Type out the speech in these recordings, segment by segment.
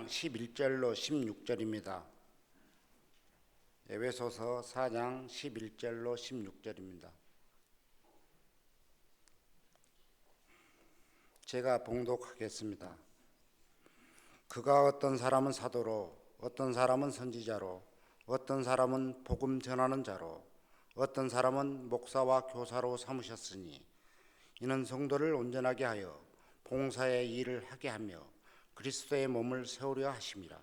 4장 11절로 16절입니다. 에베소서 4장 11절로 16절입니다. 제가 봉독하겠습니다. 그가 어떤 사람은 사도로, 어떤 사람은 선지자로, 어떤 사람은 복음 전하는 자로, 어떤 사람은 목사와 교사로 삼으셨으니 이는 성도를 온전하게 하여 봉사의 일을 하게 하며 그리스도의 몸을 세우려 하심이라.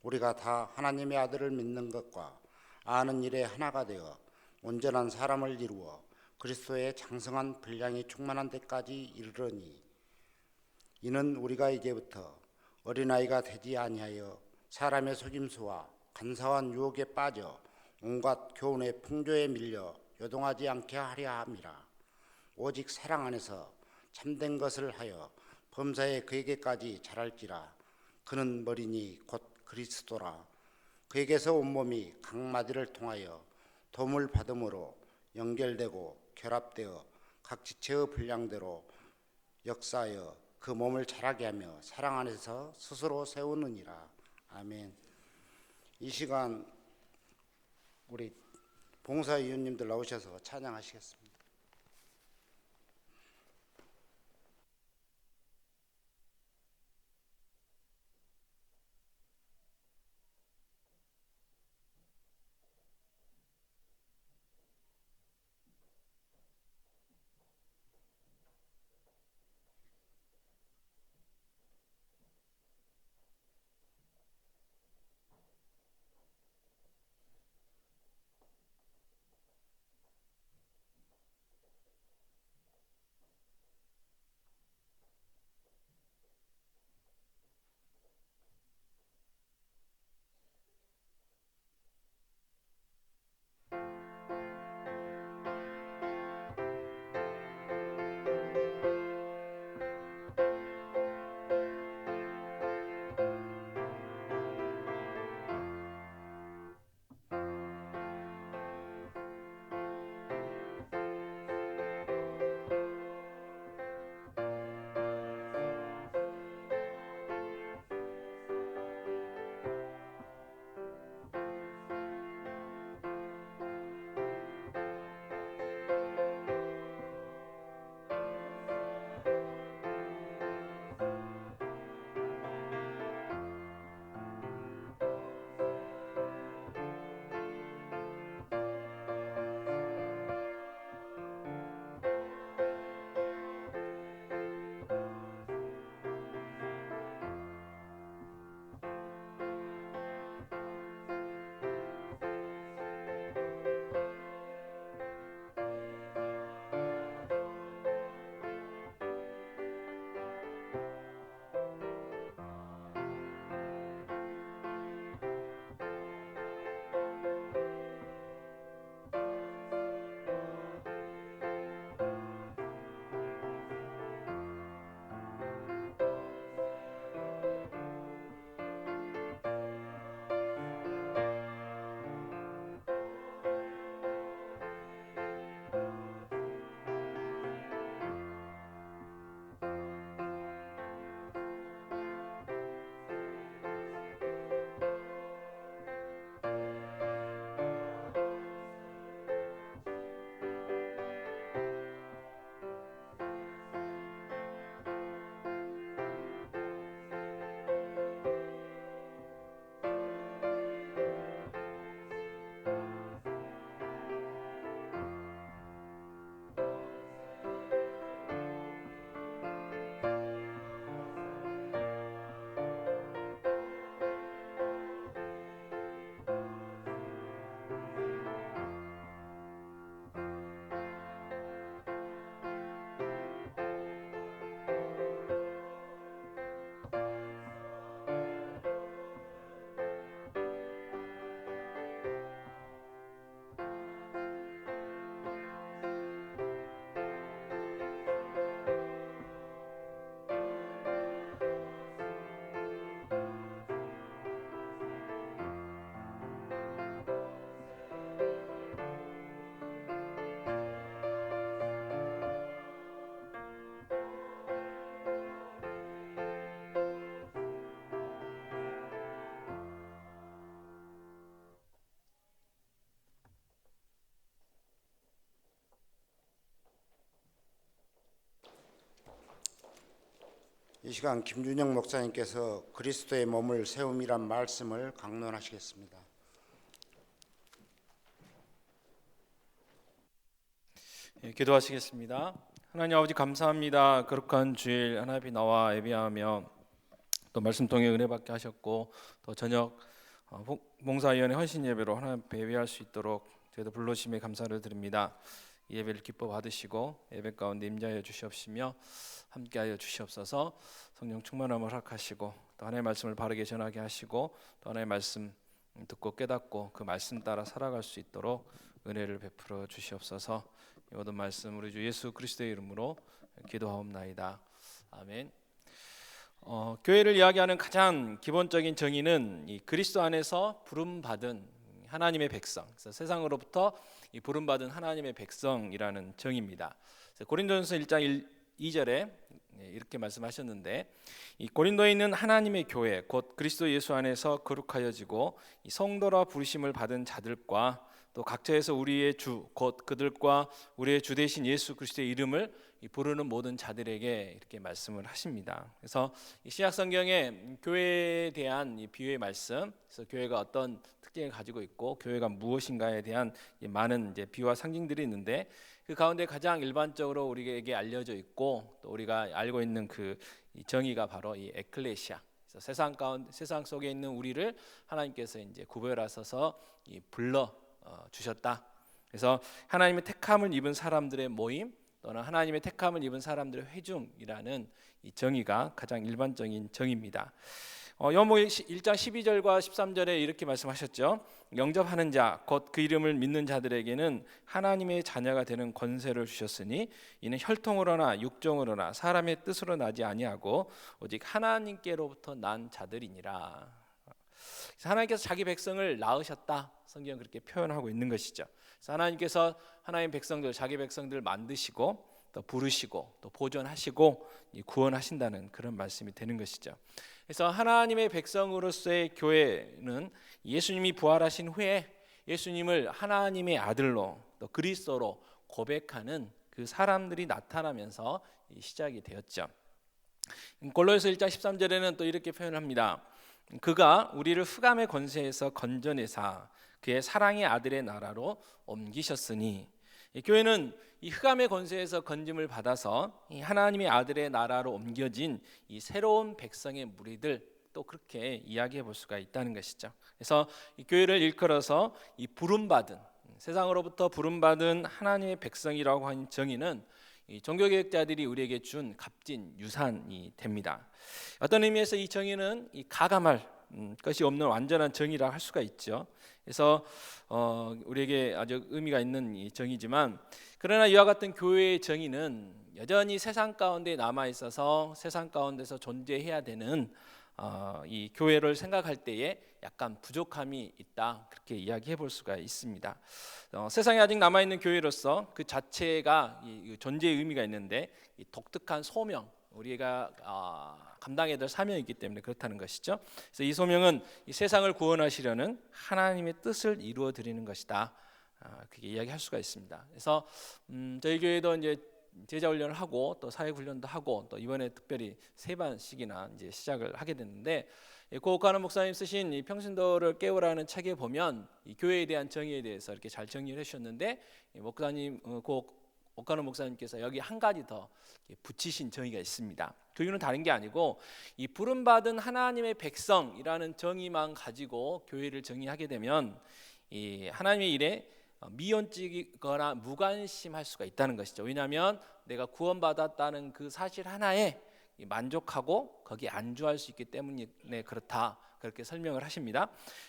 우리가 다 하나님의 아들을 믿는 것과 아는 일에 하나가 되어 온전한 사람을 이루어 그리스도의 장성한 분량이 충만한 데까지 이르러니 이는 우리가 이제부터 어린아이가 되지 아니하여 사람의 속임수와 간사한 유혹에 빠져 온갖 교훈의 풍조에 밀려 요동하지 않게 하려 함이라. 오직 사랑 안에서 참된 것을 하여 범사에 그에게까지 자랄지라. 그는 머리니 곧 그리스도라. 그에게서 온몸이 각 마디를 통하여 도움을 받음으로 연결되고 결합되어 각 지체의 분량대로 역사하여 그 몸을 자라게 하며 사랑 안에서 스스로 세우느니라. 아멘. 이 시간 우리 봉사위원님들 나오셔서 찬양하시겠습니다. 이 시간 김준영 목사님께서 그리스도의 몸을 세움이란 말씀을 강론하시겠습니다. 기도하시겠습니다. 하나님 아버지 감사합니다. 거룩한 주일 하나님 나와 예배하며 또 말씀 통해 은혜 받게 하셨고 또 저녁 봉사위원회 헌신 예배로 하나님 앞에 예배할 수 있도록 저희도 불러주심에 감사를 드립니다. 이 예배를 기뻐 받으시고 예배 가운데 임재하여 주시옵시며 함께하여 주시옵소서. 성령 충만함을 허락하시고 또 하나님의 말씀을 바르게 전하게 하시고 또 하나님의 말씀 듣고 깨닫고 그 말씀 따라 살아갈 수 있도록 은혜를 베풀어 주시옵소서. 이 모든 말씀 우리 주 예수 그리스도의 이름으로 기도하옵나이다. 아멘. 교회를 이야기하는 가장 기본적인 정의는 이 그리스도 안에서 부름받은 하나님의 백성, 그래서 세상으로부터 이 부름받은 하나님의 백성이라는 정의입니다. 고린도전서 1장 2절에 이렇게 말씀하셨는데, 이 고린도에 있는 하나님의 교회 곧 그리스도 예수 안에서 거룩하여지고 이 성도라 부르심을 받은 자들과 또 각처에서 우리의 주 곧 그들과 우리의 주 되신 예수 그리스도의 이름을 부르는 모든 자들에게 이렇게 말씀을 하십니다. 그래서 신약 성경에 교회에 대한 이 비유의 말씀, 그래서 교회가 어떤 특징을 가지고 있고 교회가 무엇인가에 대한 많은 이제 비유와 상징들이 있는데, 그 가운데 가장 일반적으로 우리에게 알려져 있고 또 우리가 알고 있는 그 정의가 바로 이 에클레시아. 그래서 세상 속에 있는 우리를 하나님께서 이제 구별하셔서 불러 주셨다. 그래서 하나님의 택함을 입은 사람들의 모임 또는 하나님의 택함을 입은 사람들의 회중이라는 이 정의가 가장 일반적인 정의입니다. 요한복음 1장 12절과 13절에 이렇게 말씀하셨죠. 영접하는 자 곧 그 이름을 믿는 자들에게는 하나님의 자녀가 되는 권세를 주셨으니 이는 혈통으로나 육정으로나 사람의 뜻으로 나지 아니하고 오직 하나님께로부터 난 자들이니라. 하나님께서 자기 백성을 낳으셨다. 성경은 그렇게 표현하고 있는 것이죠. 그래서 하나님께서 하나님 백성들, 자기 백성들을 만드시고 또 부르시고 또 보존하시고 구원하신다는 그런 말씀이 되는 것이죠. 그래서 하나님의 백성으로서의 교회는 예수님이 부활하신 후에 예수님을 하나님의 아들로 또 그리스도로 고백하는 그 사람들이 나타나면서 시작이 되었죠. 골로새서 1장 13절에는 또 이렇게 표현합니다. 그가 우리를 흑암의 권세에서 건져내사 그의 사랑의 아들의 나라로 옮기셨으니, 이 교회는 이 흑암의 권세에서 건짐을 받아서 이 하나님의 아들의 나라로 옮겨진 이 새로운 백성의 무리들, 또 그렇게 이야기해 볼 수가 있다는 것이죠. 그래서 이 교회를 일컬어서 이 부름받은, 세상으로부터 부름받은 하나님의 백성이라고 하는 정의는 이 종교개혁자들이 우리에게 준 값진 유산이 됩니다. 어떤 의미에서 이 정의는 이 가감할 것이 없는 완전한 정의라 할 수가 있죠. 그래서 우리에게 아주 의미가 있는 이 정의지만, 그러나 이와 같은 교회의 정의는 여전히 세상 가운데 남아 있어서 세상 가운데서 존재해야 되는 이 교회를 생각할 때에 약간 부족함이 있다, 그렇게 이야기해 볼 수가 있습니다. 세상에 아직 남아 있는 교회로서 그 자체가 이 존재의 의미가 있는데, 이 독특한 소명, 우리가 감당해야 될 사명이 있기 때문에 그렇다는 것이죠. 그래서 이 소명은 이 세상을 구원하시려는 하나님의 뜻을 이루어 드리는 것이다, 그렇게 이야기할 수가 있습니다. 그래서 저희 교회도 이제 제자 훈련을 하고 또 사역 훈련도 하고 또 이번에 특별히 3반씩이나 이제 시작을 하게 됐는데, 고옥하는 목사님 쓰신 이 평신도를 깨우라는 책에 보면 이 교회에 대한 정의에 대해서 이렇게 잘 정리를 해주셨는데, 목사님 옥가는 목사님께서 여기 한 가지 더 붙이신 정의가 있습니다. 그 이유는 다른 게 아니고, 이 부름받은 하나님의 백성이라는 정의만 가지고 교회를 정의하게 되면 이 하나님의 일에 미온적이거나 무관심할 수가 있다는 것이죠. 왜냐하면 내가 구원받았다는 그 사실 하나에 만족하고 거기에 안주할 수 있기 때문에 그렇다, 그렇게 설명을 하십니다.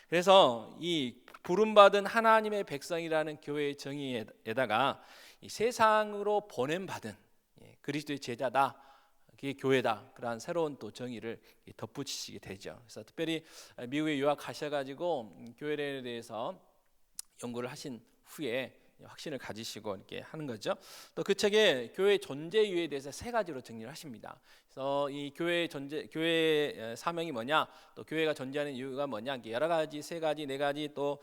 그래서 이 부름받은 하나님의 백성이라는 교회의 정의에다가 이 세상으로 보냄받은 그리스도의 제자다, 그게 교회다, 그러한 새로운 또 정의를 덧붙이시게 되죠. 그래서 특별히 미국에 유학하셔가지고 교회에 대해서 연구를 하신 후에 확신을 가지시고 이렇게 하는 거죠. 또 그 책에 교회 존재 이유에 대해서 세 가지로 정리를 하십니다. 그래서 이 교회의 사명이 뭐냐, 또 교회가 존재하는 이유가 뭐냐, 이렇게 여러 가지, 세 가지, 네 가지, 또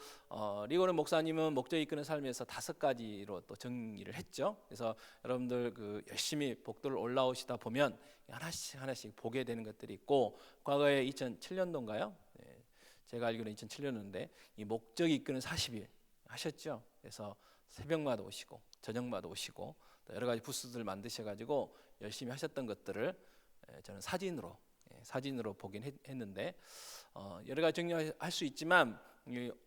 리고른 목사님은 목적 이끄는 삶에서 5가지로 또 정리를 했죠. 그래서 여러분들 그 열심히 복도를 올라오시다 보면 하나씩 보게 되는 것들이 있고, 과거에 2007년도인가요? 제가 알기로는 2007년도인데 이 목적이 이끄는 40일 하셨죠. 그래서 새벽마다 오시고 저녁마다 오시고 또 여러 가지 부스들 만드셔가지고 열심히 하셨던 것들을 저는 사진으로 보긴 했는데 여러 가지 정리할 수 있지만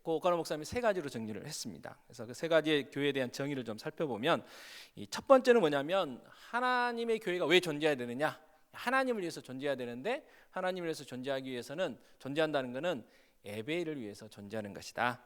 고가노 목사님이 3가지로 정리를 했습니다. 그래서 그 3가지의 교회에 대한 정의를 좀 살펴보면 이 첫 번째는 뭐냐면 하나님의 교회가 왜 존재해야 되느냐, 하나님을 위해서 존재해야 되는데 하나님을 위해서 존재하기 위해서는 존재한다는 것은 예배를 위해서 존재하는 것이다.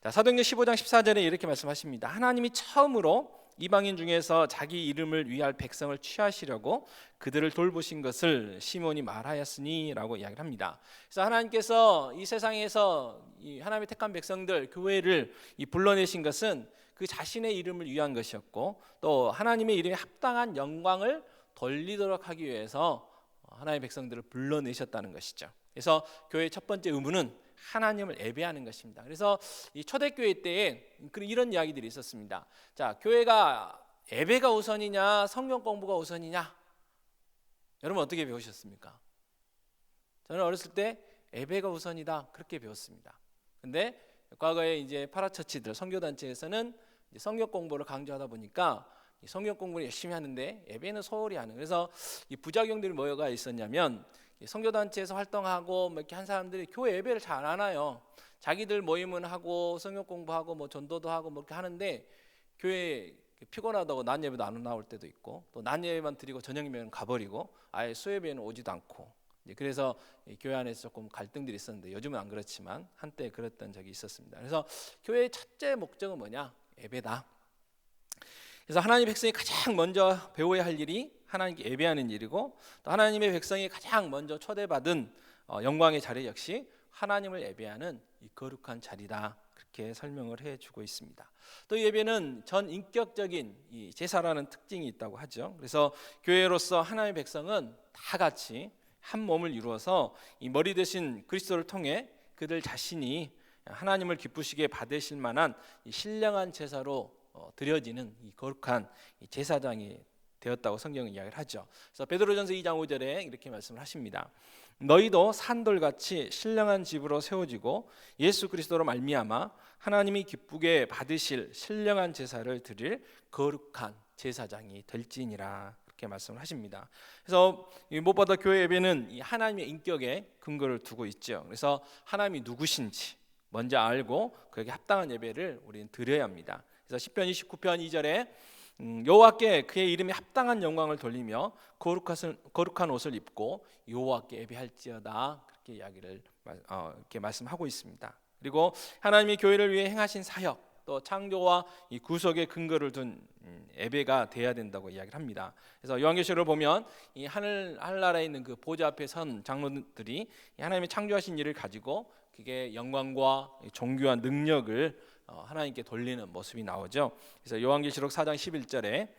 자, 사도행전 15장 14절에 이렇게 말씀하십니다. 하나님이 처음으로 이방인 중에서 자기 이름을 위할 백성을 취하시려고 그들을 돌보신 것을 시몬이 말하였으니라고 이야기를 합니다. 그래서 하나님께서 이 세상에서 이 하나님의 택한 백성들 교회를 불러내신 것은 그 자신의 이름을 위한 것이었고, 또 하나님의 이름에 합당한 영광을 돌리도록 하기 위해서 하나님의 백성들을 불러내셨다는 것이죠. 그래서 교회의 첫 번째 의무는 하나님을 예배하는 것입니다. 그래서 이 초대교회 때에 이런 이야기들이 있었습니다. 자, 교회가 예배가 우선이냐 성경 공부가 우선이냐, 여러분 어떻게 배우셨습니까? 저는 어렸을 때 예배가 우선이다 그렇게 배웠습니다. 근데 과거에 이제 파라처치들 선교단체에서는 성경 공부를 강조하다 보니까 성경 공부를 열심히 하는데 예배는 소홀히 하는, 그래서 이 부작용들이 뭐가 있었냐면 선교단체에서 활동하고 뭐 이렇게 한 사람들이 교회 예배를 잘 안 와요. 자기들 모임은 하고 성경 공부하고 뭐 전도도 하고 뭐 이렇게 하는데 교회 피곤하다고 낮 예배도 안 나올 때도 있고, 또 낮 예배만 드리고 저녁 예배는 가버리고 아예 수예배는 오지도 않고, 그래서 교회 안에서 조금 갈등들이 있었는데 요즘은 안 그렇지만 한때 그랬던 적이 있었습니다. 그래서 교회의 첫째 목적은 뭐냐? 예배다. 그래서 하나님의 백성이 가장 먼저 배워야 할 일이 하나님께 예배하는 일이고, 또 하나님의 백성이 가장 먼저 초대받은 영광의 자리 역시 하나님을 예배하는 이 거룩한 자리다, 그렇게 설명을 해주고 있습니다. 또 예배는 전 인격적인 이 제사라는 특징이 있다고 하죠. 그래서 교회로서 하나님의 백성은 다 같이 한 몸을 이루어서 이 머리 대신 그리스도를 통해 그들 자신이 하나님을 기쁘시게 받으실 만한 이 신령한 제사로 드려지는 이 거룩한 이 제사장이 되었다고 성경은 이야기를 하죠. 그래서 베드로전서 2장 5절에 이렇게 말씀을 하십니다. 너희도 산돌같이 신령한 집으로 세워지고 예수 그리스도로 말미암아 하나님이 기쁘게 받으실 신령한 제사를 드릴 거룩한 제사장이 될지니라, 그렇게 말씀을 하십니다. 그래서 무엇보다 교회 예배는 이 하나님의 인격에 근거를 두고 있죠. 그래서 하나님이 누구신지 먼저 알고 그에게 합당한 예배를 우리는 드려야 합니다. 그래서 시편 29편 2절에 여호와께 그의 이름에 합당한 영광을 돌리며 거룩한 옷을 입고 여호와께 예배할지어다, 그렇게 이야기를 이렇게 말씀하고 있습니다. 그리고 하나님이 교회를 위해 행하신 사역, 또 창조와 이 구속의 근거를 둔 예배가 돼야 된다고 이야기를 합니다. 그래서 요한계시록을 보면 이 하늘나라에 있는 그 보좌 앞에 선 장로들이 하나님의 창조하신 일을 가지고 그게 영광과 존귀와 능력을 하나님께 돌리는 모습이 나오죠. 그래서 요한계시록 4장 11절에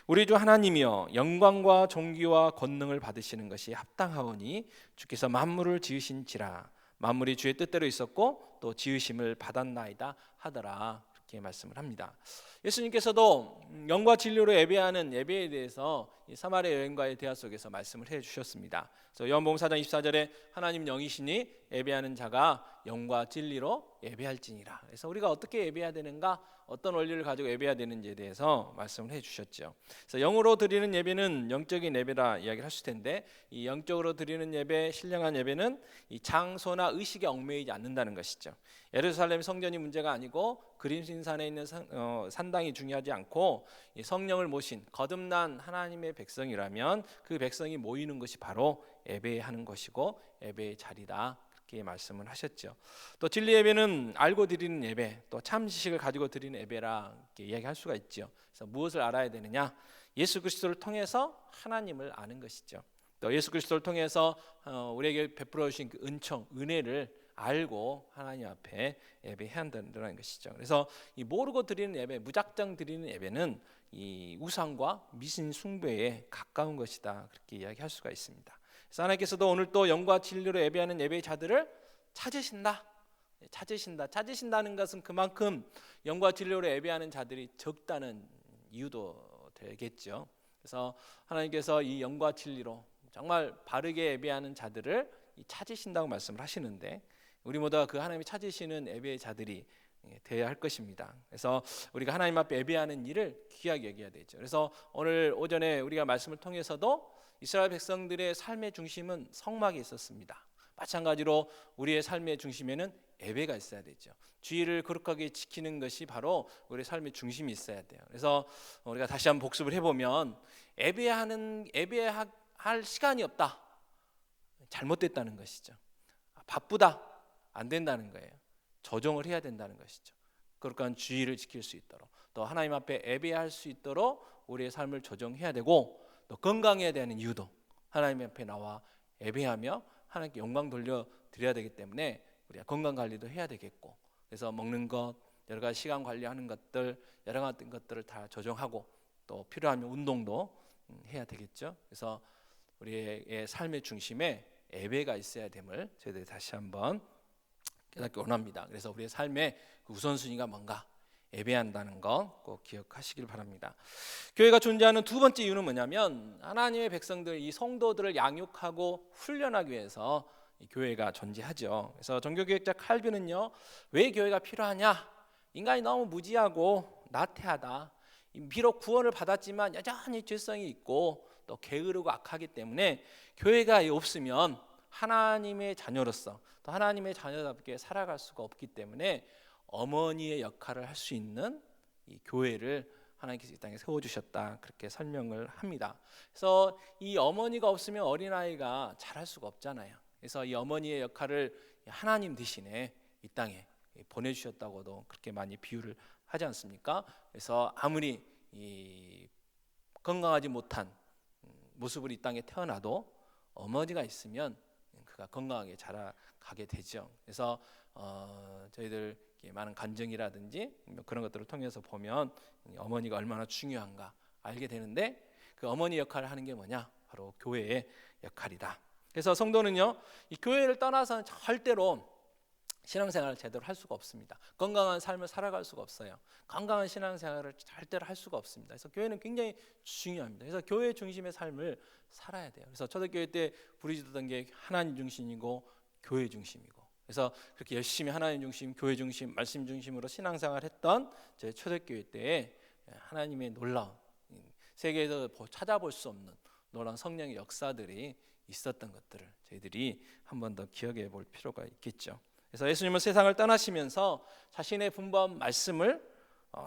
우리 주 하나님이여 영광과 존귀와 권능을 받으시는 것이 합당하오니 주께서 만물을 지으신지라 만물이 주의 뜻대로 있었고 또 지으심을 받았나이다 하더라, 그렇게 말씀을 합니다. 예수님께서도 영과 진리로 예배하는 예배에 대해서 이 사마리아 여인과의 대화 속에서 말씀을 해주셨습니다. 그래서 요한복음 4장 24절에 하나님 영이시니 예배하는 자가 영과 진리로 예배할지니라. 그래서 우리가 어떻게 예배해야 되는가, 어떤 원리를 가지고 예배해야 되는지에 대해서 말씀을 해주셨죠. 그래서 영으로 드리는 예배는 영적인 예배라 이야기를 하실 텐데, 이 영적으로 드리는 예배, 신령한 예배는 이 장소나 의식에 얽매이지 않는다는 것이죠. 예루살렘 성전이 문제가 아니고 그림신산에 있는 산당이 중요하지 않고 이 성령을 모신 거듭난 하나님의 백성이라면 그 백성이 모이는 것이 바로 예배하는 것이고 예배의 자리다, 그렇게 말씀을 하셨죠. 또 진리 예배는 알고 드리는 예배, 또 참 지식을 가지고 드리는 예배라 이렇게 이야기할 수가 있죠. 그래서 무엇을 알아야 되느냐? 예수 그리스도를 통해서 하나님을 아는 것이죠. 또 예수 그리스도를 통해서 우리에게 베풀어 주신 그 은총, 은혜를 알고 하나님 앞에 예배해야 한다는 것이죠. 그래서 이 모르고 드리는 예배, 무작정 드리는 예배는 이 우상과 미신 숭배에 가까운 것이다, 그렇게 이야기할 수가 있습니다. 그래서 하나님께서도 오늘 또 영과 진리로 예배하는 예배자들을 찾으신다는 것은 그만큼 영과 진리로 예배하는 자들이 적다는 이유도 되겠죠. 그래서 하나님께서 이 영과 진리로 정말 바르게 예배하는 자들을 찾으신다고 말씀을 하시는데, 우리 모두가 그 하나님이 찾으시는 예배자들이 되어야 할 것입니다. 그래서 우리가 하나님 앞에 예배하는 일을 귀하게 여겨야 되죠. 그래서 오늘 오전에 우리가 말씀을 통해서도 이스라엘 백성들의 삶의 중심은 성막에 있었습니다. 마찬가지로 우리의 삶의 중심에는 예배가 있어야 되죠. 주의를 거룩하게 지키는 것이 바로 우리의 삶의 중심이 있어야 돼요. 그래서 우리가 다시 한번 복습을 해보면, 예배할 시간이 없다, 잘못됐다는 것이죠. 바쁘다, 안 된다는 거예요. 조정을 해야 된다는 것이죠. 거룩한 주의를 지킬 수 있도록, 또 하나님 앞에 예배할 수 있도록 우리의 삶을 조정해야 되고, 또 건강해야 되는 이유도 하나님 앞에 나와 예배하며 하나님께 영광 돌려드려야 되기 때문에 우리가 건강 관리도 해야 되겠고, 그래서 먹는 것, 여러 가지 시간 관리하는 것들, 여러 가지 것들을 다 조정하고, 또 필요하면 운동도 해야 되겠죠. 그래서 우리의 삶의 중심에 예배가 있어야 됨을 저희들이 다시 한번 깨닫기 원합니다. 그래서 우리의 삶의 우선순위가 뭔가, 예배한다는 거 꼭 기억하시길 바랍니다. 교회가 존재하는 두 번째 이유는 뭐냐면, 하나님의 백성들, 이 성도들을 양육하고 훈련하기 위해서 이 교회가 존재하죠. 그래서 종교개혁자 칼빈은요, 왜 교회가 필요하냐? 인간이 너무 무지하고 나태하다. 비록 구원을 받았지만 여전히 죄성이 있고 또 게으르고 악하기 때문에 교회가 없으면 하나님의 자녀로서, 또 하나님의 자녀답게 살아갈 수가 없기 때문에 어머니의 역할을 할 수 있는 이 교회를 하나님께서 이 땅에 세워주셨다, 그렇게 설명을 합니다. 그래서 이 어머니가 없으면 어린아이가 자랄 수가 없잖아요. 그래서 이 어머니의 역할을 하나님 대신에 이 땅에 보내주셨다고도 그렇게 많이 비유를 하지 않습니까? 그래서 아무리 이 건강하지 못한 모습으로 이 땅에 태어나도 어머니가 있으면 그가 건강하게 자라가게 되죠. 그래서 저희들 많은 간증이라든지 그런 것들을 통해서 보면 어머니가 얼마나 중요한가 알게 되는데, 그 어머니 역할을 하는 게 뭐냐? 바로 교회의 역할이다. 그래서 성도는요, 이 교회를 떠나서는 절대로 신앙생활을 제대로 할 수가 없습니다. 건강한 삶을 살아갈 수가 없어요. 건강한 신앙생활을 절대로 할 수가 없습니다. 그래서 교회는 굉장히 중요합니다. 그래서 교회 중심의 삶을 살아야 돼요. 그래서 초대교회 때 부르짖던 게 하나님 중심이고 교회 중심이고, 그래서 그렇게 열심히 하나님 중심, 교회 중심, 말씀 중심으로 신앙생활을 했던 제 초대교회 때에 하나님의 놀라운, 세계에서 찾아볼 수 없는 놀라운 성령의 역사들이 있었던 것들을 저희들이 한 번 더 기억해 볼 필요가 있겠죠. 그래서 예수님은 세상을 떠나시면서 자신의 분번 말씀을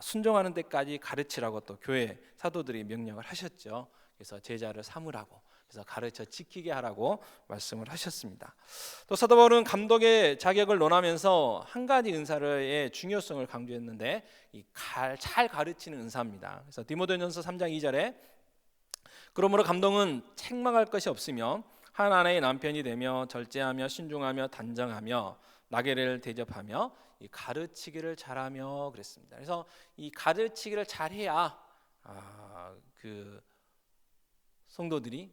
순종하는 데까지 가르치라고 또 교회 사도들이 명령을 하셨죠. 그래서 제자를 삼으라고, 그래서 가르쳐 지키게 하라고 말씀을 하셨습니다. 또 사도 바울은 감독의 자격을 논하면서 한 가지 은사의 중요성을 강조했는데, 잘 가르치는 은사입니다. 그래서 디모데전서 3장 2절에 그러므로 감독은 책망할 것이 없으며 한 아내의 남편이 되며 절제하며 신중하며 단정하며 나귀를 대접하며 이 가르치기를 잘하며 그랬습니다. 그래서 이 가르치기를 잘해야 그 성도들이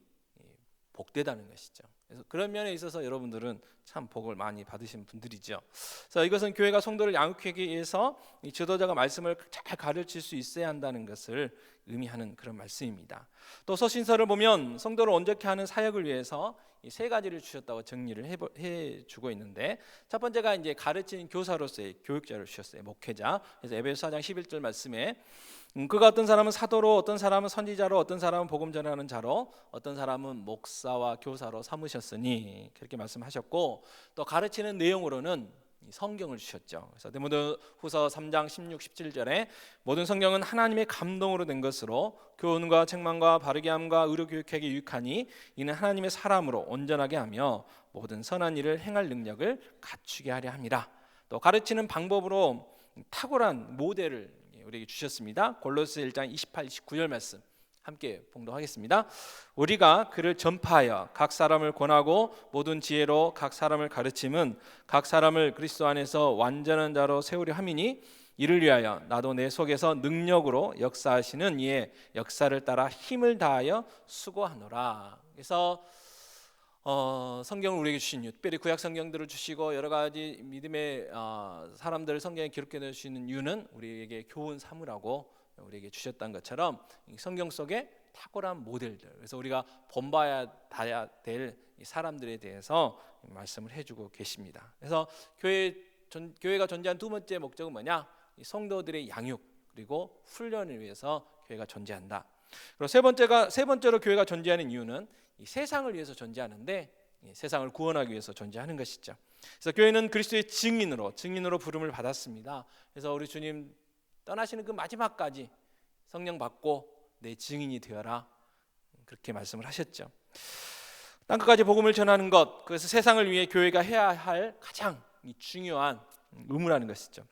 복되다는 것이죠. 그래서 그런 면에 있어서 여러분들은 참 복을 많이 받으신 분들이죠. 그래서 이것은 교회가 성도를 양육하기 위해서 이 지도자가 말씀을 잘 가르칠 수 있어야 한다는 것을 의미하는 그런 말씀입니다. 또 서신서를 보면 성도를 온전케 하는 사역을 위해서 이 세 가지를 주셨다고 정리를 해주고 있는데, 첫 번째가 이제 가르치는 교사로서의 교육자를 주셨어요. 목회자. 그래서 에베소 4장 11절 말씀에 그가 어떤 사람은 사도로, 어떤 사람은 선지자로, 어떤 사람은 복음 전하는 자로, 어떤 사람은 목사와 교사로 삼으셨으니, 그렇게 말씀하셨고, 또 가르치는 내용으로는 성경을 주셨죠. 그래서 디모데후서 3장 16, 17절에 모든 성경은 하나님의 감동으로 된 것으로 교훈과 책망과 바르게 함과 의로 교육하기 유익하니 이는 하나님의 사람으로 온전하게 하며 모든 선한 일을 행할 능력을 갖추게 하려 함이라. 또 가르치는 방법으로 탁월한 모델을 우리에게 주셨습니다. 골로새 1장 28, 29절 말씀 함께 봉독하겠습니다. 우리가 그를 전파하여 각 사람을 권하고 모든 지혜로 각 사람을 가르침은 각 사람을 그리스도 안에서 완전한 자로 세우려 함이니 이를 위하여 나도 내 속에서 능력으로 역사하시는 이의 역사를 따라 힘을 다하여 수고하노라. 그래서 성경을 우리에게 주신 이유, 특별히 구약 성경들을 주시고 여러 가지 믿음의 사람들을 성경에 기록해 주시는 이유는 우리에게 교훈 삼으라고 우리에게 주셨던 것처럼 성경 속에 탁월한 모델들, 그래서 우리가 본봐야 될 사람들에 대해서 말씀을 해주고 계십니다. 그래서 교회가 존재한 두 번째 목적은 뭐냐? 성도들의 양육 그리고 훈련을 위해서 교회가 존재한다. 그리고 세 번째로 교회가 존재하는 이유는 이 세상을 위해서 존재하는데, 세상을 구원하기 위해서 존재하는 것이죠. 그래서 교회는 그리스도의 증인으로 부름을 받았습니다. 그래서 우리 주님 떠나시는 그 마지막까지 성령 받고 내 증인이 되어라, 그렇게 말씀을 하셨죠. 땅끝까지 복음을 전하는 것, 그래서 세상을 위해 교회가 해야 할 가장 중요한 의무라는 것이죠.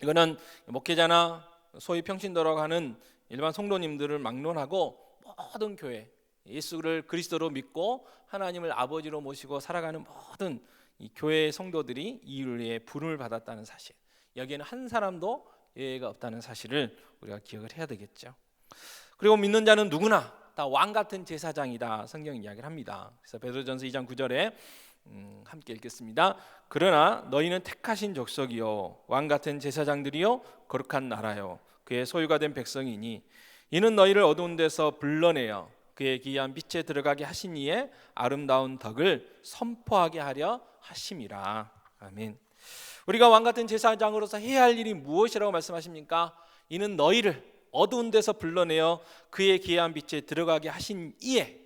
이거는 목회자나 소위 평신도라고 하는 일반 성도님들을 막론하고 모든 교회, 예수를 그리스도로 믿고 하나님을 아버지로 모시고 살아가는 모든 이 교회의 성도들이 이를 위해 부름을 받았다는 사실, 여기에는 한 사람도 예외가 없다는 사실을 우리가 기억을 해야 되겠죠. 그리고 믿는 자는 누구나 다 왕 같은 제사장이다, 성경 이야기를 합니다. 그래서 베드로전서 2장 9절에 함께 읽겠습니다. 그러나 너희는 택하신 족속이요 왕 같은 제사장들이요 거룩한 나라요 그의 소유가 된 백성이니 이는 너희를 어두운 데서 불러내어 그의 기이한 빛에 들어가게 하신 이의 아름다운 덕을 선포하게 하려 하심이라. 아멘. 우리가 왕 같은 제사장으로서 해야 할 일이 무엇이라고 말씀하십니까? 이는 너희를 어두운 데서 불러내어 그의 기이한 빛에 들어가게 하신 이의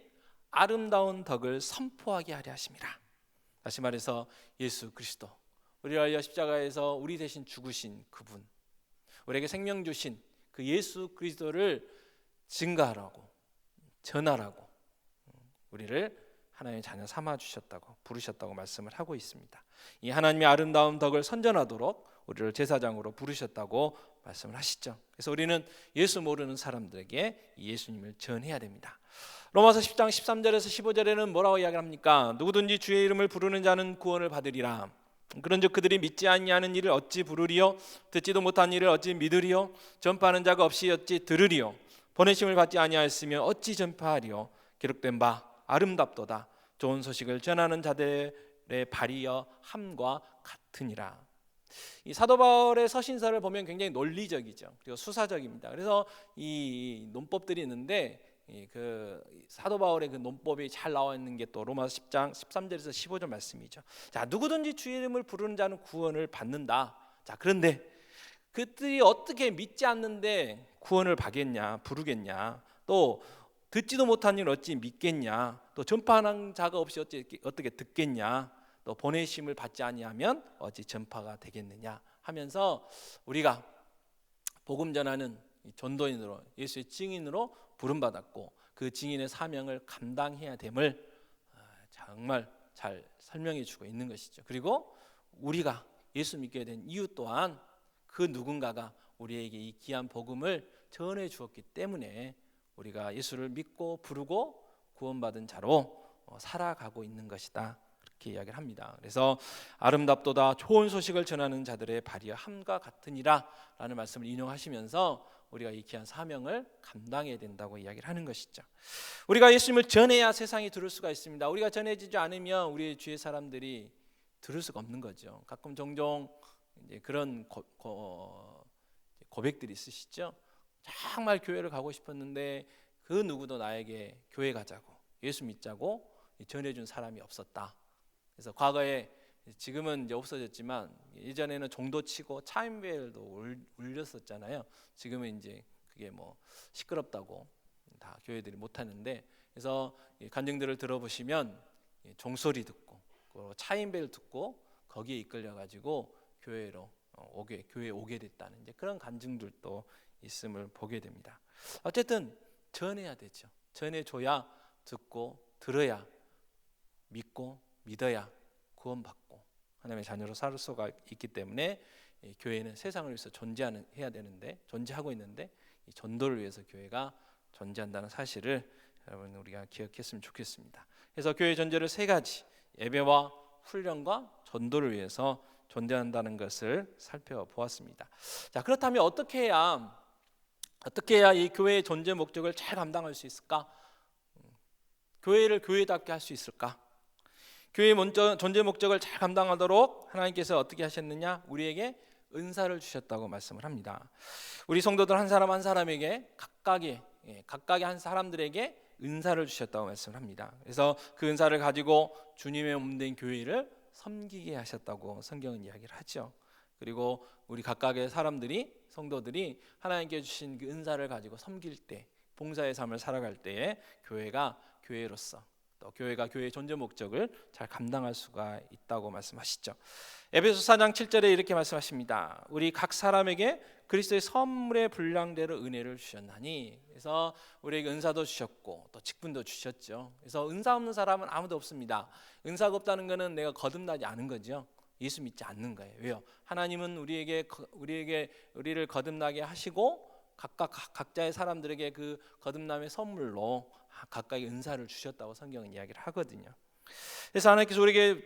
아름다운 덕을 선포하게 하려 하심이라. 다시 말해서 예수 그리스도, 우리를 위하여 십자가에서 우리 대신 죽으신 그분, 우리에게 생명 주신 그 예수 그리스도를 증거하라고, 전하라고 우리를 하나님의 자녀 삼아 주셨다고, 부르셨다고 말씀을 하고 있습니다. 이 하나님의 아름다운 덕을 선전하도록 우리를 제사장으로 부르셨다고 말씀을 하시죠. 그래서 우리는 예수 모르는 사람들에게 예수님을 전해야 됩니다. 로마서 10장 13절에서 15절에는 뭐라고 이야기합니까? 누구든지 주의 이름을 부르는 자는 구원을 받으리라. 그런즉 그들이 믿지 아니하는 일을 어찌 부르리요? 듣지도 못한 일을 어찌 믿으리요? 전파하는 자가 없이 어찌 들으리요? 보내심을 받지 아니하였으며 어찌 전파하리요? 기록된 바 아름답도다. 좋은 소식을 전하는 자들의 발이여 함과 같으니라. 이 사도 바울의 서신서를 보면 굉장히 논리적이죠. 그리고 수사적입니다. 그래서 이 논법들이 있는데 그 사도 바울의 그 논법이 잘 나와 있는 게 또 로마서 10장 13절에서 15절 말씀이죠. 자, 누구든지 주의 이름을 부르는 자는 구원을 받는다. 자, 그런데 그들이 어떻게 믿지 않는데 구원을 받겠냐, 부르겠냐? 또 듣지도 못한 일 어찌 믿겠냐? 또 전파하는 자가 없이 어떻게 듣겠냐? 또 보내심을 받지 아니하면 어찌 전파가 되겠느냐 하면서 우리가 복음 전하는 전도인으로, 예수의 증인으로 부름받았고 그 증인의 사명을 감당해야 됨을 정말 잘 설명해 주고 있는 것이죠. 그리고 우리가 예수 믿게 된 이유 또한 그 누군가가 우리에게 이 귀한 복음을 전해 주었기 때문에 우리가 예수를 믿고 부르고 구원받은 자로 살아가고 있는 것이다, 그렇게 이야기를 합니다. 그래서 아름답도다, 좋은 소식을 전하는 자들의 발이 함과 같으니라 라는 말씀을 인용하시면서 우리가 이 귀한 사명을 감당해야 된다고 이야기를 하는 것이죠. 우리가 예수님을 전해야 세상이 들을 수가 있습니다. 우리가 전해지지 않으면 우리 주위 사람들이 들을 수가 없는 거죠. 가끔 종종 이제 그런 고백들이 있으시죠. 정말 교회를 가고 싶었는데 그 누구도 나에게 교회 가자고, 예수 믿자고 전해준 사람이 없었다. 그래서 과거에, 지금은 이제 없어졌지만 예전에는 종도치고 차인벨도 울렸었잖아요. 지금은 이제 그게 뭐 시끄럽다고 다 교회들이 못 하는데, 그래서 간증들을 들어보시면 종소리 듣고 차인벨 듣고 거기에 이끌려 가지고 교회에 오게 됐다는 이제 그런 간증들도 있음을 보게 됩니다. 어쨌든 전해야 되죠. 전해줘야 듣고 들어야 믿고 믿어야 구원받고 하나님의 자녀로 살 수가 있기 때문에 교회는 세상을 위해서 존재하고 있는데 이 전도를 위해서 교회가 존재한다는 사실을 여러분 우리가 기억했으면 좋겠습니다. 그래서 교회 존재를 세 가지, 예배와 훈련과 전도를 위해서 존재한다는 것을 살펴보았습니다. 자, 그렇다면 어떻게 해야 이 교회의 존재 목적을 잘 감당할 수 있을까? 교회를 교회답게 할 수 있을까? 교회의 존재 목적을 잘 감당하도록 하나님께서 어떻게 하셨느냐? 우리에게 은사를 주셨다고 말씀을 합니다. 우리 성도들 한 사람 한 사람에게 각각의 한 사람들에게 은사를 주셨다고 말씀을 합니다. 그래서 그 은사를 가지고 주님의 몸된 교회를 섬기게 하셨다고 성경은 이야기를 하죠. 그리고 우리 각각의 사람들이, 성도들이 하나님께 주신 그 은사를 가지고 섬길 때, 봉사의 삶을 살아갈 때에 교회가 교회로서, 또 교회가 교회의 존재 목적을 잘 감당할 수가 있다고 말씀하시죠. 에베소 4장 7절에 이렇게 말씀하십니다. 우리 각 사람에게 그리스도의 선물의 분량대로 은혜를 주셨나니. 그래서 우리에게 은사도 주셨고 또 직분도 주셨죠. 그래서 은사 없는 사람은 아무도 없습니다. 은사가 없다는 것은 내가 거듭나지 않은 거죠. 예수 믿지 않는 거예요. 왜요? 하나님은 우리를 거듭나게 하시고 각자의 사람들에게 그 거듭남의 선물로 각각의 은사를 주셨다고 성경은 이야기를 하거든요. 그래서 하나님께서 우리에게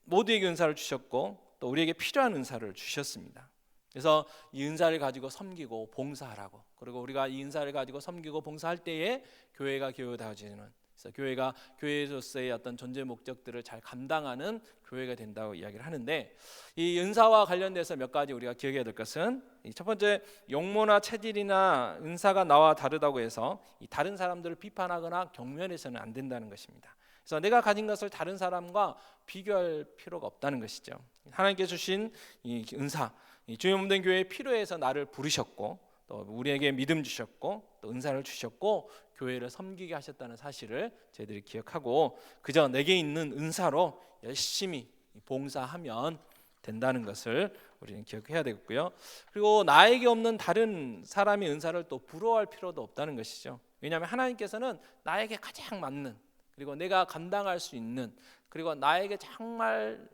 모두에게 은사를 주셨고 또 우리에게 필요한 은사를 주셨습니다. 그래서 이 은사를 가지고 섬기고 봉사하라고, 그리고 우리가 이 은사를 가지고 섬기고 봉사할 때에 교회가 교회다워지는, 그래서 교회가 교회로서의 어떤 존재 목적들을 잘 감당하는 교회가 된다고 이야기를 하는데, 이 은사와 관련돼서 몇 가지 우리가 기억해야 될 것은, 첫 번째, 용모나 체질이나 은사가 나와 다르다고 해서 이 다른 사람들을 비판하거나 경멸해서는 안 된다는 것입니다. 그래서 내가 가진 것을 다른 사람과 비교할 필요가 없다는 것이죠. 하나님께 주신 이 은사, 이 주의 몸된 교회에 필요해서 나를 부르셨고 또 우리에게 믿음 주셨고 또 은사를 주셨고 교회를 섬기게 하셨다는 사실을 저희들이 기억하고, 그저 내게 있는 은사로 열심히 봉사하면 된다는 것을 우리는 기억해야 되겠고요. 그리고 나에게 없는 다른 사람의 은사를 또 부러워할 필요도 없다는 것이죠. 왜냐하면 하나님께서는 나에게 가장 맞는, 그리고 내가 감당할 수 있는, 그리고 나에게 정말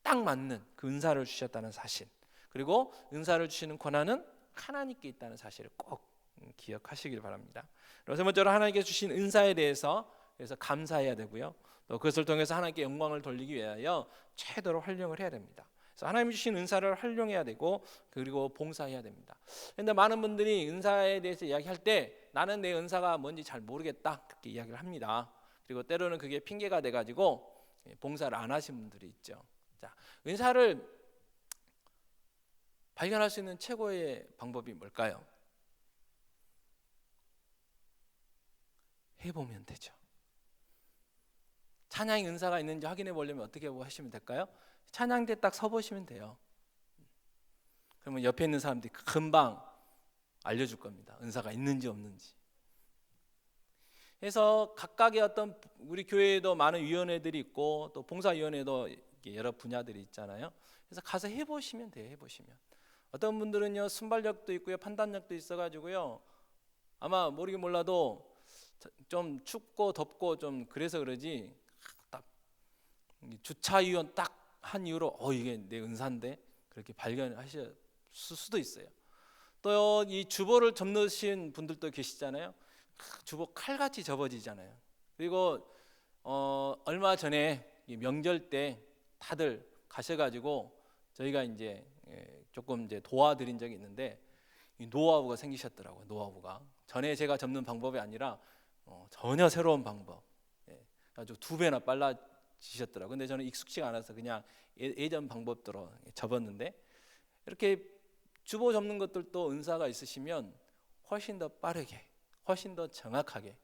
딱 맞는 그 은사를 주셨다는 사실, 그리고 은사를 주시는 권한은 하나님께 있다는 사실을 꼭 기억하시길 바랍니다. 세 번째로 하나님께 주신 은사에 대해서 그래서 감사해야 되고요. 또 그것을 통해서 하나님께 영광을 돌리기 위하여 최대로 활용을 해야 됩니다. 그래서 하나님 주신 은사를 활용해야 되고 그리고 봉사해야 됩니다. 그런데 많은 분들이 은사에 대해서 이야기할 때 나는 내 은사가 뭔지 잘 모르겠다 그렇게 이야기를 합니다. 그리고 때로는 그게 핑계가 돼가지고 봉사를 안 하신 분들이 있죠. 자, 은사를 발견할 수 있는 최고의 방법이 뭘까요? 해보면 되죠. 찬양의 은사가 있는지 확인해 보려면 어떻게 하시면 될까요? 찬양대 딱 서보시면 돼요. 그러면 옆에 있는 사람들이 금방 알려줄 겁니다. 은사가 있는지 없는지. 그래서 각각의 어떤, 우리 교회에도 많은 위원회들이 있고 또 봉사위원회도 여러 분야들이 있잖아요. 그래서 가서 해보시면 돼요. 해보시면. 어떤 분들은요 순발력도 있고요 판단력도 있어가지고요 아마 모르긴 몰라도 좀 춥고 덥고 좀 그래서 그러지 딱 주차위원 딱 한 이후로 이게 내 은사인데 그렇게 발견하실 수도 있어요. 또 이 주보를 접으신 분들도 계시잖아요. 주보 칼같이 접어지잖아요. 그리고 얼마 전에 명절 때 다들 가셔가지고 저희가 이제 조금 이제 도와드린 적이 있는데 이 노하우가 생기셨더라고요. 노하우가 전에 제가 접는 방법이 아니라 전혀 새로운 방법. 아주 2배나 빨라지셨더라고요. 근데 저는 익숙치가 않아서 그냥 예전 방법대로 접었는데, 이렇게 주보 접는 것들도 은사가 있으시면 훨씬 더 빠르게, 훨씬 더 정확하게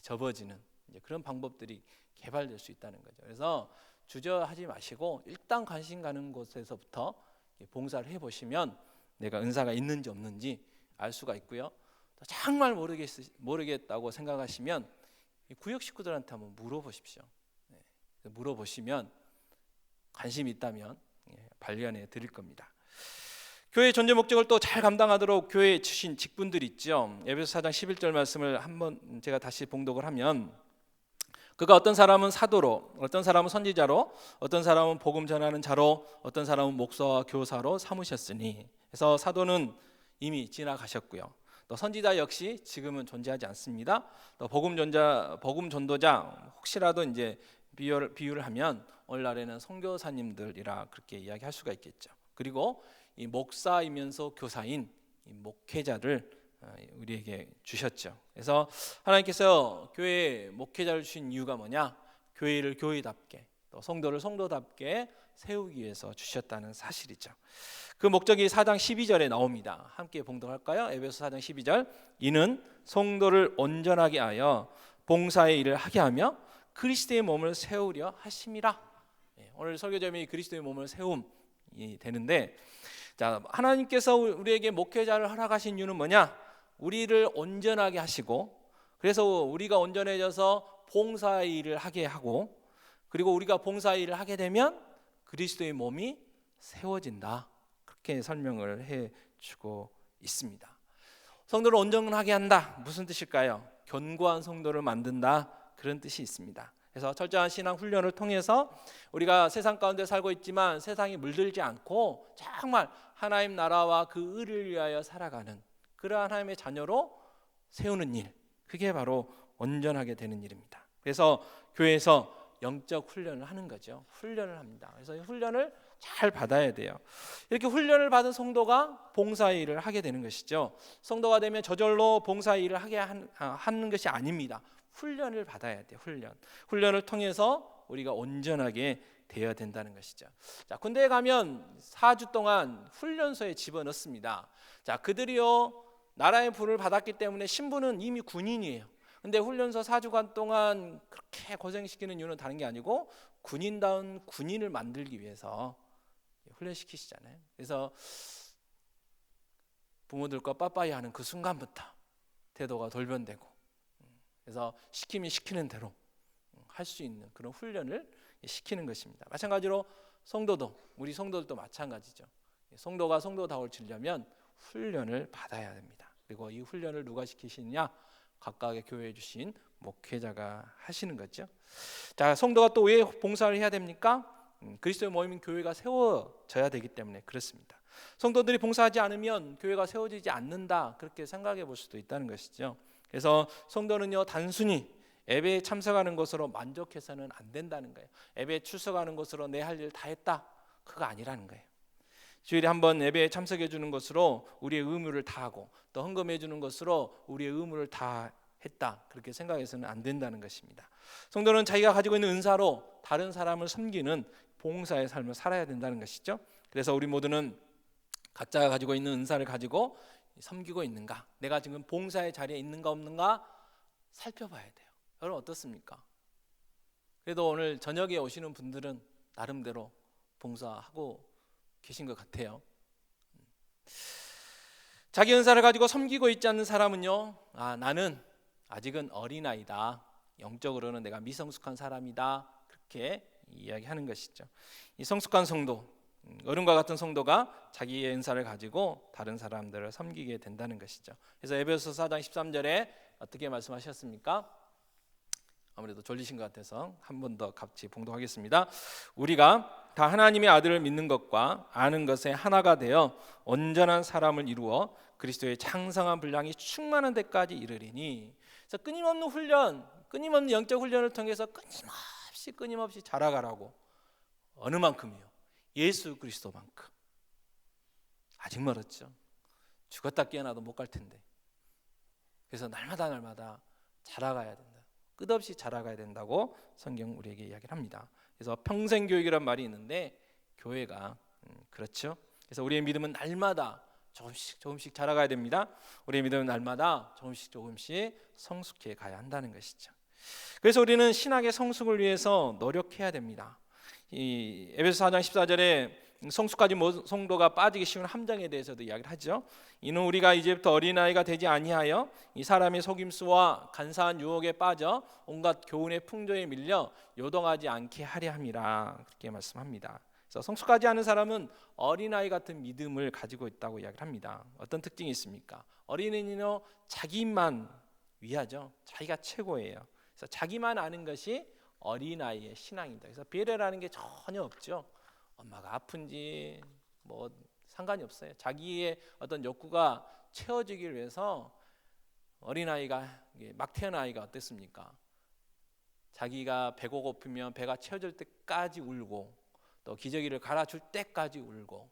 접어지는 이제 그런 방법들이 개발될 수 있다는 거죠. 그래서 주저하지 마시고 일단 관심 가는 곳에서부터 봉사를 해보시면 내가 은사가 있는지 없는지 알 수가 있고요. 또 정말 모르겠다고 생각하시면 구역 식구들한테 한번 물어보십시오. 물어보시면 관심이 있다면 발견해 드릴 겁니다. 교회의 존재 목적을 또 잘 감당하도록 교회에 주신 직분들이 있죠. 에베소 4장 11절 말씀을 한번 제가 다시 봉독을 하면, 그가 어떤 사람은 사도로, 어떤 사람은 선지자로, 어떤 사람은 복음 전하는 자로, 어떤 사람은 목사와 교사로 삼으셨으니. 그래서 사도는 이미 지나가셨고요. 또 선지자 역시 지금은 존재하지 않습니다. 또 복음 전도자 혹시라도 이제 비유를 하면 오늘날에는 선교사님들이라 그렇게 이야기할 수가 있겠죠. 그리고 이 목사이면서 교사인 이 목회자를 우리에게 주셨죠. 그래서 하나님께서 교회에 목회자를 주신 이유가 뭐냐? 교회를 교회답게 또 성도를 성도답게 세우기 위해서 주셨다는 사실이죠. 그 목적이 4장 12절에 나옵니다. 함께 봉독할까요? 에베소 4장 12절. 이는 성도를 온전하게 하여 봉사의 일을 하게 하며 그리스도의 몸을 세우려 하심이라. 오늘 설교 제목이 그리스도의 몸을 세움이 되는데, 자, 하나님께서 우리에게 목회자를 허락하신 이유는 뭐냐? 우리를 온전하게 하시고, 그래서 우리가 온전해져서 봉사의 일을 하게 하고, 그리고 우리가 봉사의 일을 하게 되면 그리스도의 몸이 세워진다. 그렇게 설명을 해주고 있습니다. 성도를 온전하게 한다. 무슨 뜻일까요? 견고한 성도를 만든다. 그런 뜻이 있습니다. 그래서 철저한 신앙 훈련을 통해서 우리가 세상 가운데 살고 있지만 세상이 물들지 않고 정말 하나님 나라와 그 의를 위하여 살아가는 그러한 하나님의 자녀로 세우는 일, 그게 바로 온전하게 되는 일입니다. 그래서 교회에서 영적 훈련을 하는 거죠. 훈련을 합니다. 그래서 훈련을 잘 받아야 돼요. 이렇게 훈련을 받은 성도가 봉사의 일을 하게 되는 것이죠. 성도가 되면 저절로 봉사의 일을 하게 하는 것이 아닙니다. 훈련을 받아야 돼요. 훈련을 통해서 우리가 온전하게 되어야 된다는 것이죠. 자, 군대에 가면 4주 동안 훈련소에 집어넣습니다. 자, 그들이요 나라의 부를 받았기 때문에 신분은 이미 군인이에요. 근데 훈련소 4주간 동안 그렇게 고생시키는 이유는 다른 게 아니고 군인다운 군인을 만들기 위해서 훈련시키시잖아요. 그래서 부모들과 빠빠이 하는 그 순간부터 태도가 돌변되고, 그래서 시키면 시키는 대로 할 수 있는 그런 훈련을 시키는 것입니다. 마찬가지로 성도도, 우리 성도들도 마찬가지죠. 성도가 성도다워지려면 훈련을 받아야 됩니다. 그리고 이 훈련을 누가 시키시느냐? 각각의 교회에 주신 목회자가 하시는 거죠. 자, 성도가 또 왜 봉사를 해야 됩니까? 그리스도의 몸인 교회가 세워져야 되기 때문에 그렇습니다. 성도들이 봉사하지 않으면 교회가 세워지지 않는다, 그렇게 생각해 볼 수도 있다는 것이죠. 그래서 성도는요 단순히 예배에 참석하는 것으로 만족해서는 안 된다는 거예요. 예배에 출석하는 것으로 내 할 일 다 했다, 그거 아니라는 거예요. 주일에 한번 예배에 참석해 주는 것으로 우리의 의무를 다하고 또 헌금해 주는 것으로 우리의 의무를 다했다, 그렇게 생각해서는 안 된다는 것입니다. 성도는 자기가 가지고 있는 은사로 다른 사람을 섬기는 봉사의 삶을 살아야 된다는 것이죠. 그래서 우리 모두는 각자가 가지고 있는 은사를 가지고 섬기고 있는가, 내가 지금 봉사의 자리에 있는가 없는가 살펴봐야 돼요. 여러분 어떻습니까? 그래도 오늘 저녁에 오시는 분들은 나름대로 봉사하고 계신 것 같아요. 자기 은사를 가지고 섬기고 있지 않는 사람은요, 나는 아직은 어린아이다, 영적으로는 내가 미성숙한 사람이다, 그렇게 이야기하는 것이죠. 이 성숙한 성도, 어른과 같은 성도가 자기의 은사를 가지고 다른 사람들을 섬기게 된다는 것이죠. 그래서 에베소 4장 13절에 어떻게 말씀하셨습니까? 아무래도 졸리신 것 같아서 한 번 더 같이 봉독하겠습니다. 우리가 다 하나님의 아들을 믿는 것과 아는 것에 하나가 되어 온전한 사람을 이루어 그리스도의 장성한 분량이 충만한 데까지 이르리니. 그래서 끊임없는 훈련, 끊임없는 영적 훈련을 통해서 끊임없이 자라가라고. 어느 만큼이요? 예수 그리스도만큼. 아직 멀었죠. 죽었다 깨어나도 못 갈 텐데. 그래서 날마다 자라가야 된다. 끝없이 자라가야 된다고 성경 우리에게 이야기를 합니다. 그래서 평생교육이란 말이 있는데 교회가 그렇죠. 그래서 우리의 믿음은 날마다 조금씩 자라가야 됩니다. 우리의 믿음은 날마다 조금씩 성숙해 가야 한다는 것이죠. 그래서 우리는 신학의 성숙을 위해서 노력해야 됩니다. 이 에베소 4장 14절에 성숙하지 못한 성도가 빠지기 쉬운 함정에 대해서도 이야기를 하죠. 이는 우리가 이제부터 어린아이가 되지 아니하여 이 사람의 속임수와 간사한 유혹에 빠져 온갖 교훈의 풍조에 밀려 요동하지 않게 하려 함이라, 그렇게 말씀합니다. 그래서 성숙하지 않은 사람은 어린아이 같은 믿음을 가지고 있다고 이야기를 합니다. 어떤 특징이 있습니까? 어린이는요 자기만 위하죠. 자기가 최고예요. 그래서 자기만 아는 것이 어린아이의 신앙입니다. 그래서 배려라는 게 전혀 없죠. 엄마가 아픈지 뭐 상관이 없어요. 자기의 어떤 욕구가 채워지기 위해서 어린아이가 막 태어난 아이가 어땠습니까? 자기가 배가 고프면 배가 채워질 때까지 울고 또 기저귀를 갈아줄 때까지 울고,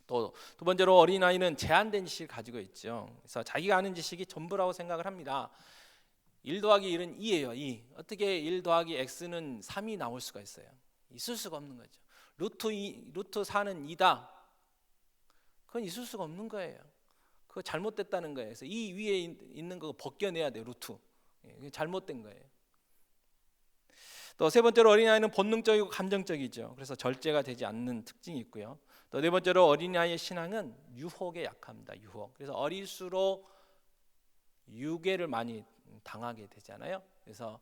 또 두 번째로 어린아이는 제한된 지식을 가지고 있죠. 그래서 자기가 아는 지식이 전부라고 생각을 합니다. 1 더하기 1은 2예요. 2. 어떻게 1 더하기 x는 3이 나올 수가 있어요? 있을 수가 없는 거죠. 루트 4는 2다. 그건 있을 수가 없는 거예요. 그거 잘못됐다는 거예요. 그래서 이 위에 있는 거 벗겨내야 돼요. 루트. 잘못된 거예요. 또 세 번째로 어린아이는 본능적이고 감정적이죠. 그래서 절제가 되지 않는 특징이 있고요. 또 네 번째로 어린아이의 신앙은 유혹에 약합니다. 유혹. 그래서 어릴수록 유괴를 많이 당하게 되잖아요. 그래서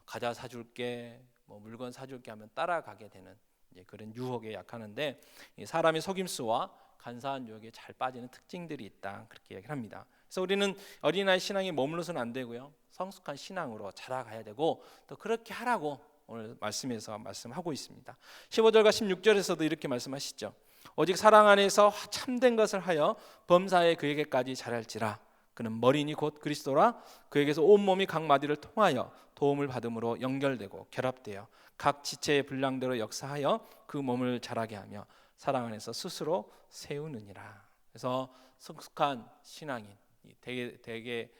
과자 사줄게, 뭐 물건 사줄게 하면 따라가게 되는 그런 유혹에 약하는데, 사람이 속임수와 간사한 유혹에 잘 빠지는 특징들이 있다, 그렇게 얘기를 합니다. 그래서 우리는 어린아이 신앙에 머물러서는 안 되고요, 성숙한 신앙으로 자라가야 되고, 또 그렇게 하라고 오늘 말씀에서 말씀하고 있습니다. 15절과 16절에서도 이렇게 말씀하시죠. 오직 사랑 안에서 참된 것을 하여 범사에 그에게까지 자랄지라. 그는 머리니 곧 그리스도라. 그에게서 온 몸이 각 마디를 통하여 도움을 받음으로 연결되고 결합되어 각 지체의 분량대로 역사하여 그 몸을 자라게 하며 사랑 안에서 스스로 세우느니라. 그래서 성숙한 신앙인 되게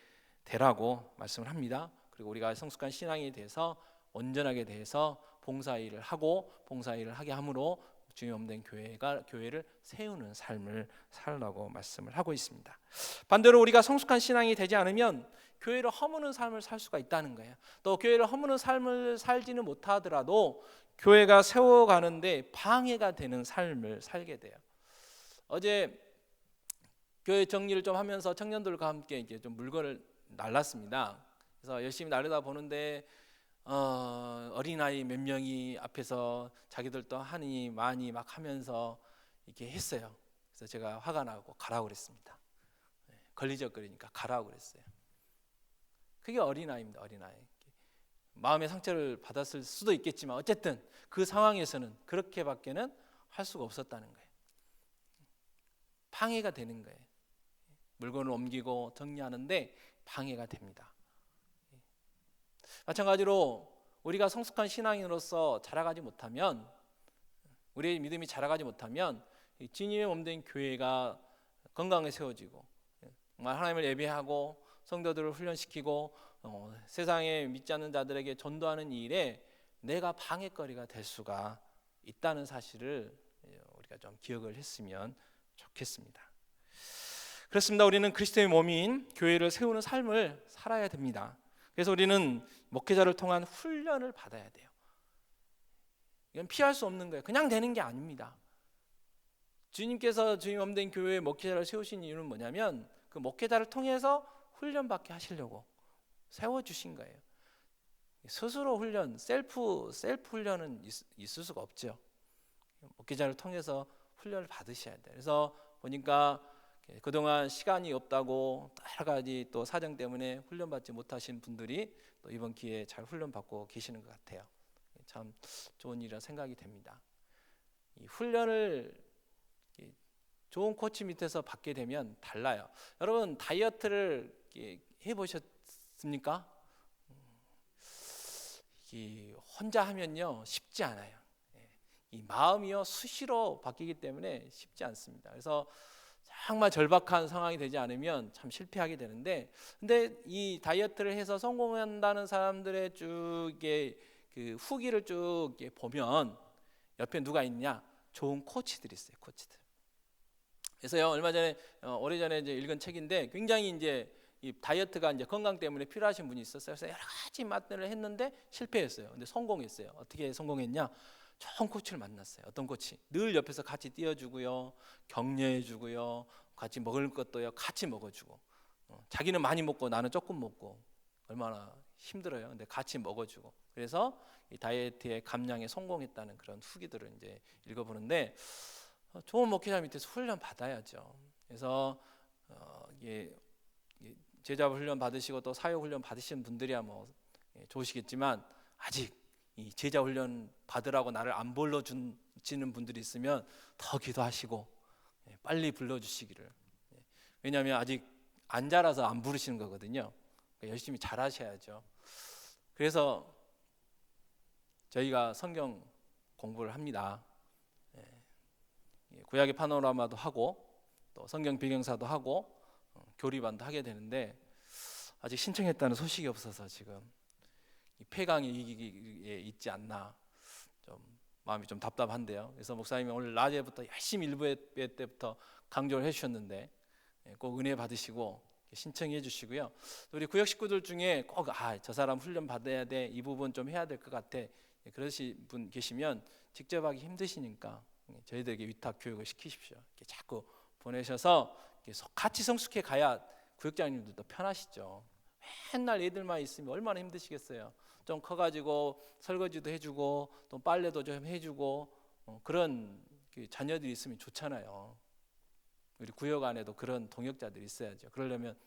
되라고 말씀을 합니다. 그리고 우리가 성숙한 신앙에 대해서 온전하게 대해서 봉사일을 하고 봉사일을 하게 함으로 주님 없는 교회를 세우는 삶을 살라고 말씀을 하고 있습니다. 반대로 우리가 성숙한 신앙이 되지 않으면 교회를 허무는 삶을 살 수가 있다는 거예요. 또 교회를 허무는 삶을 살지는 못하더라도 교회가 세워가는데 방해가 되는 삶을 살게 돼요. 어제 교회 정리를 좀 하면서 청년들과 함께 이제 좀 물건을 날랐습니다. 그래서 열심히 나르다 보는데 어린아이 몇 명이 앞에서 자기들도 하니 많이 막 하면서 이렇게 했어요. 그래서 제가 화가 나고 가라고 그랬습니다. 걸리적거리니까 가라고 그랬어요. 그게 어린아이입니다. 어린아이. 마음의 상처를 받았을 수도 있겠지만 어쨌든 그 상황에서는 그렇게밖에는 할 수가 없었다는 거예요. 방해가 되는 거예요. 물건을 옮기고 정리하는데 방해가 됩니다. 마찬가지로 우리가 성숙한 신앙인으로서 자라가지 못하면, 우리의 믿음이 자라가지 못하면 주님의 몸된 교회가 건강하게 세워지고 정말 하나님을 예배하고 성도들을 훈련시키고 세상에 믿지 않는 자들에게 전도하는 일에 내가 방해거리가 될 수가 있다는 사실을 우리가 좀 기억을 했으면 좋겠습니다. 그렇습니다. 우리는 그리스도의 몸인 교회를 세우는 삶을 살아야 됩니다. 그래서 우리는 목회자를 통한 훈련을 받아야 돼요. 이건 피할 수 없는 거예요. 그냥 되는 게 아닙니다. 주님께서 주님 없는 교회에 목회자를 세우신 이유는 뭐냐면 그 목회자를 통해서 훈련받게 하시려고 세워주신 거예요. 스스로 훈련, 셀프 훈련은 있을 수가 없죠. 목회자를 통해서 훈련을 받으셔야 돼요. 그래서 보니까 그동안 시간이 없다고 여러 가지 또 사정 때문에 훈련받지 못하신 분들이 또 이번 기회에 잘 훈련받고 계시는 것 같아요. 참 좋은 일이라 생각이 됩니다. 이 훈련을 좋은 코치 밑에서 받게 되면 달라요. 여러분 다이어트를 해보셨습니까? 혼자 하면요 쉽지 않아요. 이 마음이요 수시로 바뀌기 때문에 쉽지 않습니다. 그래서 정말 절박한 상황이 되지 않으면 참 실패하게 되는데, 근데 이 다이어트를 해서 성공한다는 사람들의 쭉 그 후기를 쭉 보면 옆에 누가 있냐? 좋은 코치들이 있어요. 코치들. 그래서요 얼마 전에 오래전에 이제 읽은 책인데 굉장히 이제 이 다이어트가 이제 건강 때문에 필요하신 분이 있었어요. 그래서 여러 가지 맛들을 했는데 실패했어요. 근데 성공했어요. 어떻게 성공했냐? 좋은 코치를 만났어요. 어떤 코치? 늘 옆에서 같이 띄워주고요, 격려해주고요, 같이 먹을 것도요 같이 먹어주고, 자기는 많이 먹고 나는 조금 먹고 얼마나 힘들어요. 근데 같이 먹어주고, 그래서 이 다이어트의 감량에 성공했다는 그런 후기들을 이제 읽어보는데 좋은 목회자 밑에서 훈련 받아야죠. 그래서 제자 훈련 받으시고 또 사역 훈련 받으신 분들이야 뭐 좋으시겠지만 아직 이 제자 훈련 받으라고 나를 안 불러주시는 분들이 있으면 더 기도하시고 빨리 불러주시기를. 왜냐하면 아직 안 자라서 안 부르시는 거거든요. 그러니까 열심히 잘하셔야죠. 그래서 저희가 성경 공부를 합니다. 구약의 파노라마도 하고 또 성경 배경사도 하고 교리반도 하게 되는데 아직 신청했다는 소식이 없어서 지금 이 폐강의 위기에 있지 않나 좀 마음이 좀 답답한데요. 그래서 목사님이 오늘 낮에부터 열심히 일부 예배 때부터 강조를 해주셨는데 꼭 은혜 받으시고 신청해 주시고요. 우리 구역 식구들 중에 꼭 저 사람 훈련 받아야 돼, 이 부분 좀 해야 될 것 같아, 그러신 분 계시면 직접 하기 힘드시니까 저희들에게 위탁 교육을 시키십시오. 이렇게 자꾸 보내셔서 같이 성숙해 가야 구역장님들도 편하시죠. 맨날 애들만 있으면 얼마나 힘드시겠어요. 좀 커가지고 설거지도 해주고 또 빨래도 좀 해주고 그런 자녀들이 있으면 좋잖아요. 우리 구역 안에도 그런 동역자들이 있어야죠. 그러려면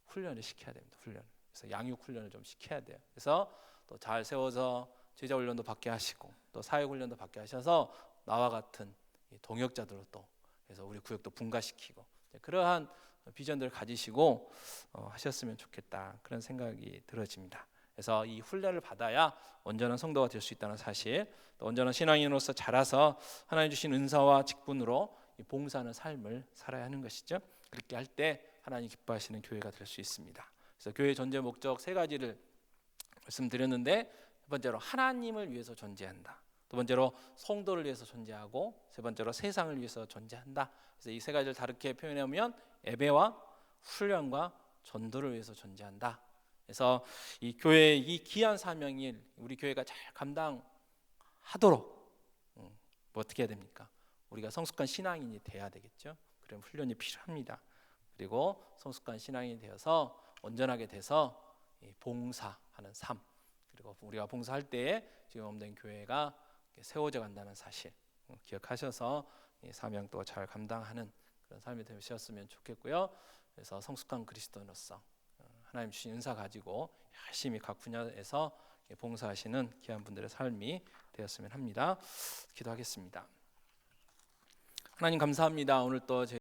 훈련을 시켜야 됩니다. 훈련. 그래서 양육 훈련을 좀 시켜야 돼요. 그래서 또 잘 세워서 제자 훈련도 받게 하시고 또 사역 훈련도 받게 하셔서 나와 같은 동역자들로 또 그래서 우리 구역도 분가시키고 그러한 비전들을 가지시고 하셨으면 좋겠다 그런 생각이 들어집니다. 그래서 이 훈련을 받아야 온전한 성도가 될 수 있다는 사실, 또 온전한 신앙인으로서 자라서 하나님 주신 은사와 직분으로 이 봉사하는 삶을 살아야 하는 것이죠. 그렇게 할 때 하나님 기뻐하시는 교회가 될 수 있습니다. 그래서 교회의 존재 목적 세 가지를 말씀드렸는데, 첫 번째로 하나님을 위해서 존재한다. 두 번째로 성도를 위해서 존재하고, 세 번째로 세상을 위해서 존재한다. 그래서 이 세 가지를 다르게 표현하면 예배와 훈련과 전도를 위해서 존재한다. 그래서 이 교회의 이 귀한 사명을 우리 교회가 잘 감당하도록 어떻게 해야 됩니까? 우리가 성숙한 신앙인이 돼야 되겠죠. 그럼 훈련이 필요합니다. 그리고 성숙한 신앙인이 되어서 온전하게 돼서 봉사하는 삶, 그리고 우리가 봉사할 때에 지금 없는 교회가 세워져 간다는 사실 기억하셔서 이 사명 또 잘 감당하는 그런 삶이 되셨으면 좋겠고요. 그래서 성숙한 그리스도인으로서 하나님 주신 은사 가지고 열심히 각 분야에서 봉사하시는 귀한 분들의 삶이 되었으면 합니다. 기도하겠습니다. 하나님 감사합니다. 오늘 또